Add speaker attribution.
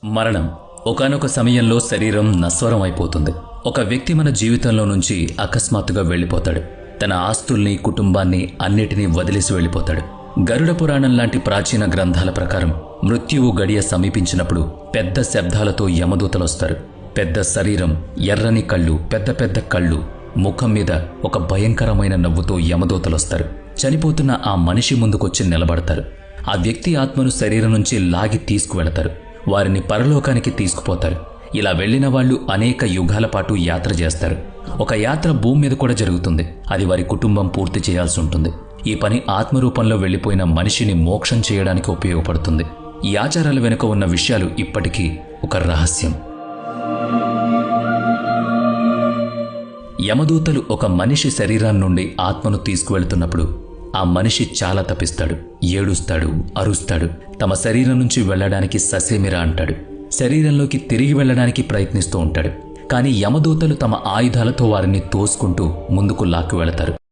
Speaker 1: మరణం ఒకానొక సమయంలో శరీరం నశ్వరం అయిపోతుంది. ఒక వ్యక్తి మన జీవితంలో నుంచి అకస్మాత్తుగా వెళ్ళిపోతాడు. తన ఆస్తుల్ని, కుటుంబాన్ని అన్నిటినీ వదిలేసి వెళ్ళిపోతాడు. గరుడ పురాణం లాంటి ప్రాచీన గ్రంథాల ప్రకారం మృత్యువు గడియ సమీపించినప్పుడు పెద్ద శబ్దాలతో యమదూతలొస్తారు. పెద్ద శరీరం, ఎర్రని కళ్ళు, పెద్ద పెద్ద కళ్ళు, ముఖం మీద ఒక భయంకరమైన నవ్వుతో యమదూతలొస్తారు. చనిపోతున్న ఆ మనిషి ముందుకొచ్చి నిలబడతారు. ఆ వ్యక్తి ఆత్మను శరీరం నుంచి లాగి తీసుకువెళతారు. వారిని పరలోకానికి తీసుకుపోతారు. ఇలా వెళ్లిన వాళ్లు అనేక యుగాల పాటు యాత్ర చేస్తారు. ఒక యాత్ర భూమి మీద కూడా జరుగుతుంది. అది వారి కుటుంబం పూర్తి చేయాల్సి ఉంటుంది. ఈ పని ఆత్మరూపంలో వెళ్లిపోయిన మనిషిని మోక్షం చేయడానికి ఉపయోగపడుతుంది. ఈ ఆచారాల వెనుక ఉన్న విషయాలు ఇప్పటికీ ఒక రహస్యం. యమదూతలు ఒక మనిషి శరీరం నుండి ఆత్మను తీసుకువెళ్తున్నప్పుడు ఆ మనిషి చాలా తపిస్తాడు, ఏడుస్తాడు, అరుస్తాడు. తమ శరీరం నుంచి వెళ్లడానికి ససేమిరా అంటాడు. శరీరంలోకి తిరిగి వెళ్లడానికి ప్రయత్నిస్తూ ఉంటాడు. కానీ యమదూతలు తమ ఆయుధాలతో వారిని తోసుకుంటూ ముందుకు లాక్కి వెళతారు.